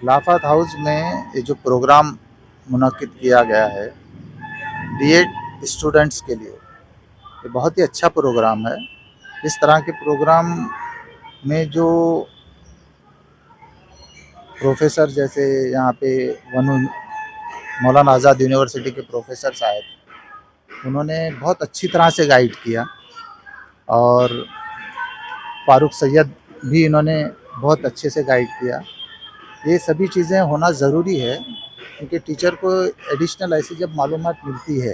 खिलाफत हाउस में ये जो प्रोग्राम मुनक्किद किया गया है बीएड स्टूडेंट्स के लिए, ये बहुत ही अच्छा प्रोग्राम है। इस तरह के प्रोग्राम में जो प्रोफेसर, जैसे यहाँ पे मौलाना आज़ाद यूनिवर्सिटी के प्रोफेसर साहब, उन्होंने बहुत अच्छी तरह से गाइड किया, और फारूक सैयद भी इन्होंने बहुत अच्छे से गाइड किया। ये सभी चीज़ें होना ज़रूरी है, क्योंकि टीचर को एडिशनल ऐसी जब मालूमात मिलती है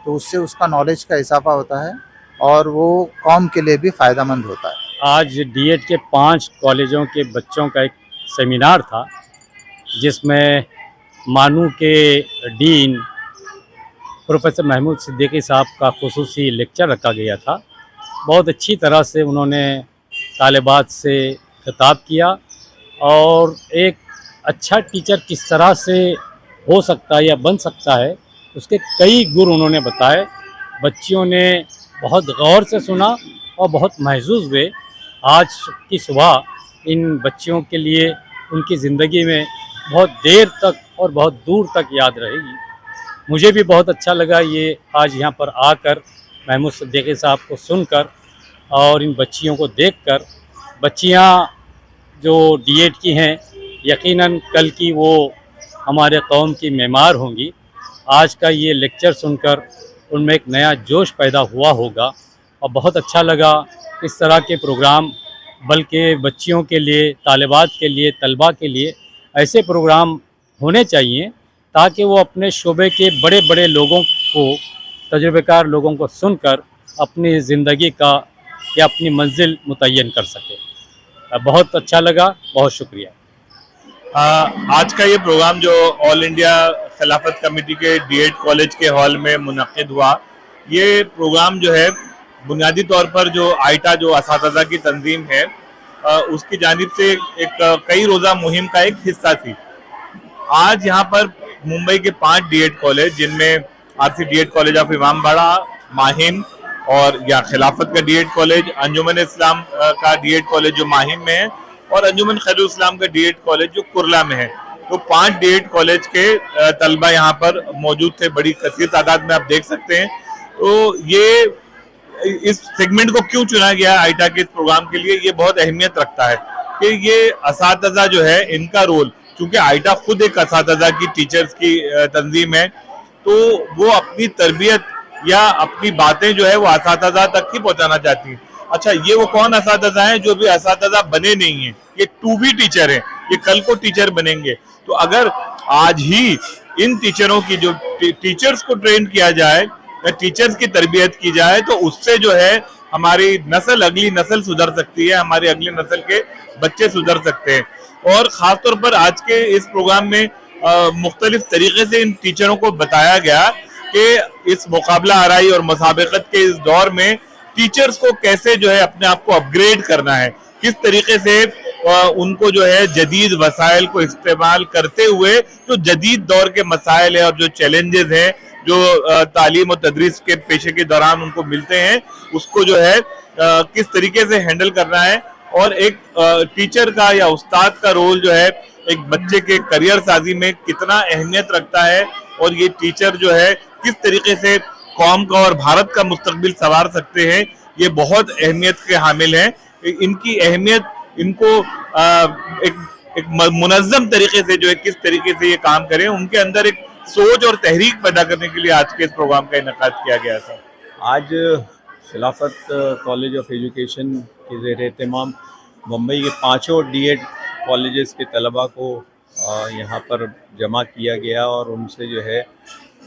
तो उससे उसका नॉलेज का इजाफा होता है और वो कौम के लिए भी फ़ायदेमंद होता है। आज डीएड के 5 कॉलेजों के बच्चों का एक सेमिनार था, जिसमें मानू के डीन प्रोफेसर महमूद सिद्दीकी साहब का खुसूसी लेक्चर रखा गया था। बहुत अच्छी तरह से उन्होंने तालिबात से खिताब किया और एक अच्छा टीचर किस तरह से हो सकता है या बन सकता है, उसके कई गुर उन्होंने बताए। बच्चियों ने बहुत गौर से सुना और बहुत महसूस हुए। आज की सुबह इन बच्चियों के लिए उनकी ज़िंदगी में बहुत देर तक और बहुत दूर तक याद रहेगी। मुझे भी बहुत अच्छा लगा ये आज यहाँ पर आकर महमूद सिद्दीकी साहब को सुनकर और इन बच्चियों को देखकर। बच्चियाँ जो डीएड की हैं, यकीनन कल की वो हमारे कौम की मेमार होंगी। आज का ये लेक्चर सुनकर उनमें एक नया जोश पैदा हुआ होगा और बहुत अच्छा लगा। इस तरह के प्रोग्राम बल्कि बच्चियों के लिए, तालिबात के लिए, तलबा के लिए ऐसे प्रोग्राम होने चाहिए, ताकि वो अपने शोबे के बड़े बड़े लोगों को, तजुर्बेकार लोगों को सुनकर अपनी ज़िंदगी का या अपनी मंजिल मुतय्यन कर सके। बहुत अच्छा लगा, बहुत शुक्रिया। आज का ये प्रोग्राम जो ऑल इंडिया खिलाफत कमेटी के डीएड कॉलेज के हॉल में मुनक्किद हुआ, ये प्रोग्राम जो है बुनियादी तौर पर जो आइटा जो असातिज़ा की तंजीम है उसकी जानिब से एक कई रोज़ा मुहिम का एक हिस्सा थी। आज यहाँ पर मुंबई के 5 डीएड कॉलेज, जिनमें RC DEd college of Imambara, Mahim और या खिलाफत का डीएड कॉलेज, अंजुमन इस्लाम का डीएड कॉलेज जो माहिम में है, और अंजुमन खैरुल इस्लाम का डीएड कॉलेज जो कुरला में है। तो 5 डीएड कॉलेज के तलबा यहाँ पर मौजूद थे, बड़ी कसीर तादाद में आप देख सकते हैं। तो ये इस सेगमेंट को क्यों चुना गया आइटा के इस प्रोग्राम के लिए, ये बहुत अहमियत रखता है कि ये असातिज़ा जो है इनका रोल, चूंकि आइटा खुद एक असातिज़ा की टीचर्स की तंजीम है, तो वो अपनी तरबियत या अपनी बातें जो है वो असातिज़ा तक ही पहुंचाना चाहती है। अच्छा, ये वो कौन असातिज़ा हैं जो भी असातिज़ा बने नहीं हैं, ये टू बी टीचर हैं, ये कल को टीचर बनेंगे। तो अगर आज ही इन टीचरों की जो टीचर्स को ट्रेन किया जाए, टीचर्स की तरबियत की जाए, तो उससे जो है हमारी नस्ल, अगली नस्ल सुधर सकती है, हमारी अगली नस्ल के बच्चे सुधर सकते हैं। और ख़ासतौर पर आज के इस प्रोग्राम में मुख्तलिफ तरीके से इन टीचरों को बताया गया कि इस मुकाबला आराई और मुसाबकत के इस दौर में टीचर्स को कैसे जो है अपने आप को अपग्रेड करना है, किस तरीके से उनको जो है जदीद वसाइल को इस्तेमाल करते हुए जो जदीद दौर के मसाइल है और जो चैलेंजेस हैं जो तालीम और तदरीस के पेशे के दौरान उनको मिलते हैं, उसको जो है किस तरीके से हैंडल करना है। और एक टीचर का या उस्ताद का रोल जो है एक बच्चे के करियर साजी में कितना अहमियत रखता है, और ये टीचर जो है किस तरीके से कौम का और भारत का मुस्तकबिल संवार सकते हैं, ये बहुत अहमियत के हामिल हैं। इनकी अहमियत, इनको एक मुनज़्ज़म तरीके से जो है किस तरीके से ये काम करें, उनके अंदर एक सोच और तहरीक पैदा करने के लिए आज के इस प्रोग्राम का इनेकाद किया गया था। आज खिलाफत कॉलेज ऑफ एजुकेशन के ज़ेर एहतमाम मुंबई के 5 डीएड कॉलेजेस के तलबा को यहाँ पर जमा किया गया और उनसे जो है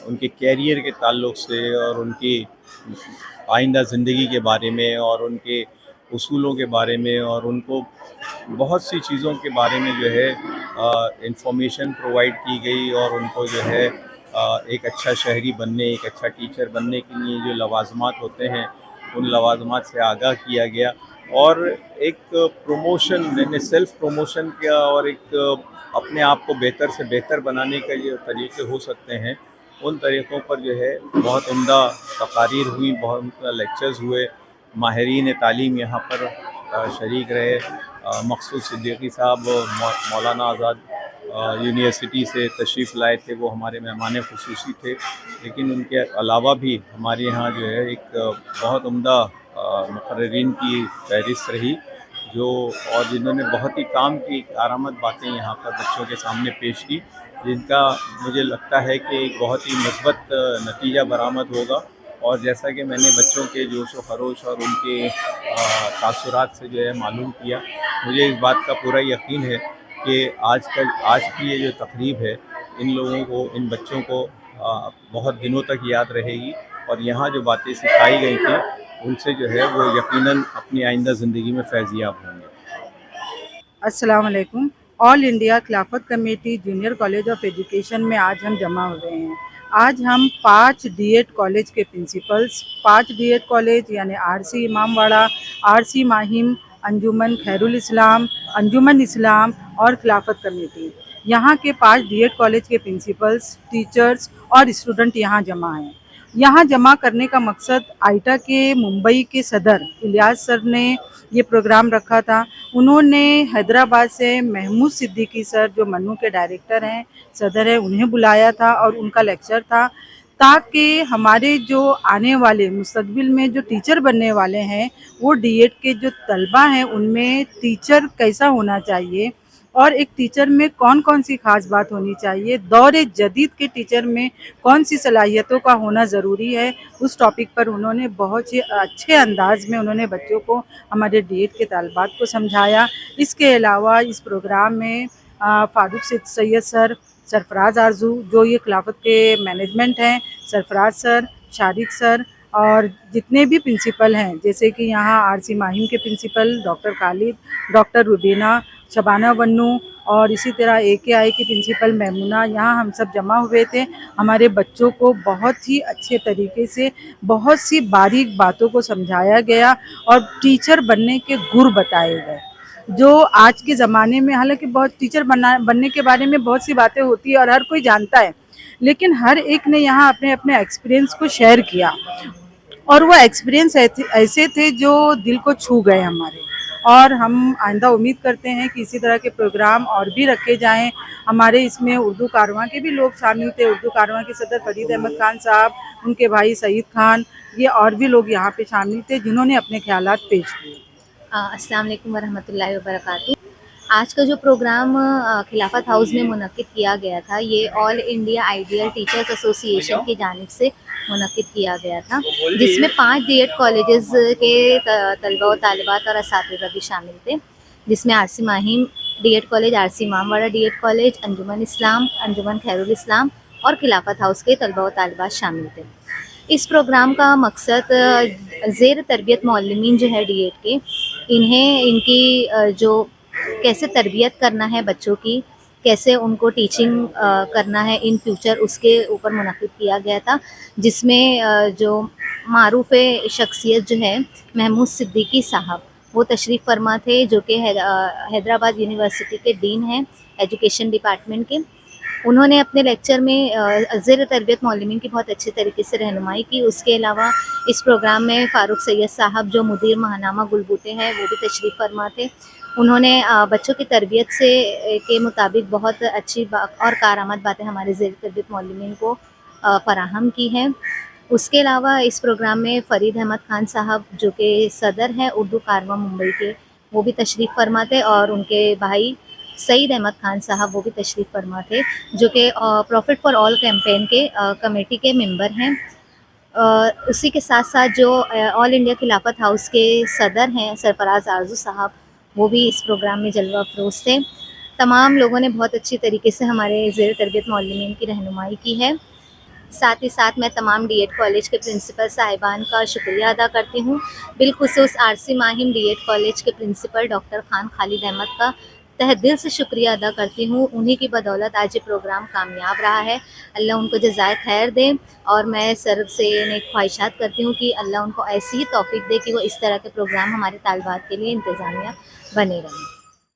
उनके कैरियर के ताल्लुक़ से और उनकी आइंदा ज़िंदगी के बारे में और उनके उसूलों के बारे में और उनको बहुत सी चीज़ों के बारे में जो है इंफॉर्मेशन प्रोवाइड की गई, और उनको जो है एक अच्छा शहरी बनने, एक अच्छा टीचर बनने के लिए जो लवाज़मात होते हैं उन लवाज़मात से आगाह किया गया, और एक प्रमोशन, यानी सेल्फ़ प्रमोशन का और एक अपने आप को बेहतर से बेहतर बनाने का जो तरीके हो सकते हैं, उन तरीक़ों पर जो है बहुत उम्दा तकारीर हुई, बहुत उम्दा लेक्चर्स हुए। माहिरीन तालीम यहाँ पर शरीक रहे, मखसूस सिद्दीकी साहब, मौलाना आज़ाद यूनिवर्सिटी से तशरीफ़ लाए थे, वो हमारे मेहमान ख़ुसूसी थे। लेकिन उनके अलावा भी हमारे यहाँ जो है एक बहुत उम्दा मुक़र्रिरीन की फ़हरिस्त रही, जो और जिन्होंने बहुत ही काम की कारआमद बातें यहाँ पर बच्चों के सामने पेश की, जिनका मुझे लगता है कि एक बहुत ही मुस्बत नतीजा बरामद होगा। और जैसा कि मैंने बच्चों के जोश व खरोश और उनके तासुरात से जो है मालूम किया, मुझे इस बात का पूरा यकीन है कि आज की ये जो तकरीब है, इन लोगों को, इन बच्चों को बहुत दिनों तक याद रहेगी और यहाँ जो बातें सिखाई गई थी उनसे जो है वो यकीनन अपनी आइंदा ज़िंदगी में फैज़याब होंगे। अस्सलाम वालेकुम। ऑल इंडिया खिलाफत committee junior college of education में आज हम जमा हुए हैं। आज हम 5 डीएड कॉलेज के प्रिंसिपल्स, 5 डीएड कॉलेज यानी आरसी इमामवाड़ा, आरसी माहिम, अंजुमन खैरुल इस्लाम, अंजुमन इस्लाम और खिलाफत कमेटी, यहाँ के 5 डीएड कॉलेज के प्रिंसिपल्स, टीचर्स और स्टूडेंट यहाँ जमा हैं। यहाँ जमा करने का मकसद आइटा के मुंबई के सदर इलियास सर ने ये प्रोग्राम रखा था। उन्होंने हैदराबाद से महमूद सिद्दीकी सर, जो मन्नू के डायरेक्टर हैं, सदर है, उन्हें बुलाया था और उनका लेक्चर था, ताकि हमारे जो आने वाले मुस्तकबिल में जो टीचर बनने वाले हैं, वो डीएड के जो तलबा हैं उनमें टीचर कैसा होना चाहिए और एक टीचर में कौन कौन सी ख़ास बात होनी चाहिए, दौर जदीद के टीचर में कौन सी सलाहियतों का होना ज़रूरी है, उस टॉपिक पर उन्होंने बहुत ही अच्छे अंदाज में उन्होंने बच्चों को, हमारे डीएड के तलबात को समझाया। इसके अलावा इस प्रोग्राम में फारूक सैयद सर, सरफराज आरजू जो ये खिलाफत के मैनेजमेंट हैं, सरफराज सर, शारिक सर और जितने भी प्रिंसिपल हैं, जैसे कि यहाँ आरसी माहिम के principal doctor Khalid, doctor Rubina, Shabana Wannu और इसी तरह AKI की प्रिंसिपल मैमुना, यहाँ हम सब जमा हुए थे। हमारे बच्चों को बहुत ही अच्छे तरीके से बहुत सी बारीक बातों को समझाया गया और टीचर बनने के गुर बताए गए, जो आज के ज़माने में, हालांकि बहुत टीचर बनने के बारे में बहुत सी बातें होती है और हर कोई जानता है, लेकिन हर एक ने यहाँ अपने अपने एक्सपीरियंस को शेयर किया और वो एक्सपीरियंस ऐसे थे जो दिल को छू गए हमारे। और हम आइंदा उम्मीद करते हैं कि इसी तरह के प्रोग्राम और भी रखे जाएं। हमारे इसमें उर्दू कारवां के भी लोग शामिल थे। उर्दू कारवां के सदर फरीद अहमद खान साहब, उनके भाई सईद खान, ये और भी लोग यहाँ पे शामिल थे जिन्होंने अपने ख्यालात पेश किए। अस्सलाम वालेकुम वरहमतुल्लाहि वबरकातुहू। आज का जो प्रोग्राम खिलाफत हाउस में मुनक्किद किया गया था, ये all India ideal teachers association की जानिब से मुनक्किद किया गया था, जिसमें 5 डीएड कॉलेजेस के तलबा व तालिबात और असातिज़ा भी शामिल थे, जिसमें RC Mahim DEd college, RC Imamwada DEd college, Anjuman Islam, Anjuman Khairul Islam और खिलाफत हाउस के तलबा व तालिबात शामिल थे। इस प्रोग्राम का मकसद ज़ेर तरबियत मौलमीन जो है डीएड के, इन्हें इनकी जो कैसे तरबियत करना है बच्चों की, कैसे उनको टीचिंग करना है इन फ्यूचर, उसके ऊपर मुनक्किद किया गया था, जिसमें जो मारूफ शख्सियत जो है महमूद सिद्दीकी साहब, वो तशरीफ़ फरमा थे, जो कि हैदराबाद यूनिवर्सिटी के डीन हैं एजुकेशन डिपार्टमेंट के। उन्होंने अपने लेक्चर में ज़ेर तरबियत मौलमीन की बहुत अच्छे तरीके से रहनुमाई की। उसके अलावा इस प्रोग्राम में फारूक सैयद साहब, जो मुदीर महानामा गुलबूटे हैं, वो भी तशरीफ़ फरमा थे। उन्होंने बच्चों की तरबियत के मुताबिक बहुत अच्छी और कारआमद बातें हमारे ज़ेर तरबियत मौलमीन को फ़राहम की हैं। उसके अलावा इस प्रोग्राम में फ़रीद अहमद खान साहब, जो कि सदर हैं उर्दू कारवां मुंबई के, वो भी तशरीफ़ फरमा थे और उनके भाई सईद अहमद खान साहब, वो भी तशरीफ़ फरमा थे, जो कि प्रॉफिट फॉर ऑल कैंपेन के कमेटी के मेंबर हैं। उसी के साथ साथ जो ऑल इंडिया खिलाफत हाउस के सदर हैं सरफराज आरजू साहब, वो भी इस प्रोग्राम में जलवा अफरोज़ थे। तमाम लोगों ने बहुत अच्छी तरीके से हमारे ज़ेर तरबियत मौलमीन की रहनुमाई की है। साथ ही साथ मैं तमाम डीएड कॉलेज के प्रिंसिपल साहिबान का शुक्रिया अदा करती हूँ, बिलखुसूस आरसी माहिम डीएड कॉलेज के प्रिंसिपल डॉक्टर खान खालिद अहमद का तहे दिल से शुक्रिया अदा करती हूँ। उन्हीं की बदौलत आज ये प्रोग्राम कामयाब रहा है। अल्लाह उनको जज़ाए खैर दे और मैं सर से नेक ख्वाहिशात करती हूँ कि अल्लाह उनको ऐसी ही तौफीक दे कि वो इस तरह के प्रोग्राम हमारे तालिबात के लिए इंतज़ामिया बने रहें।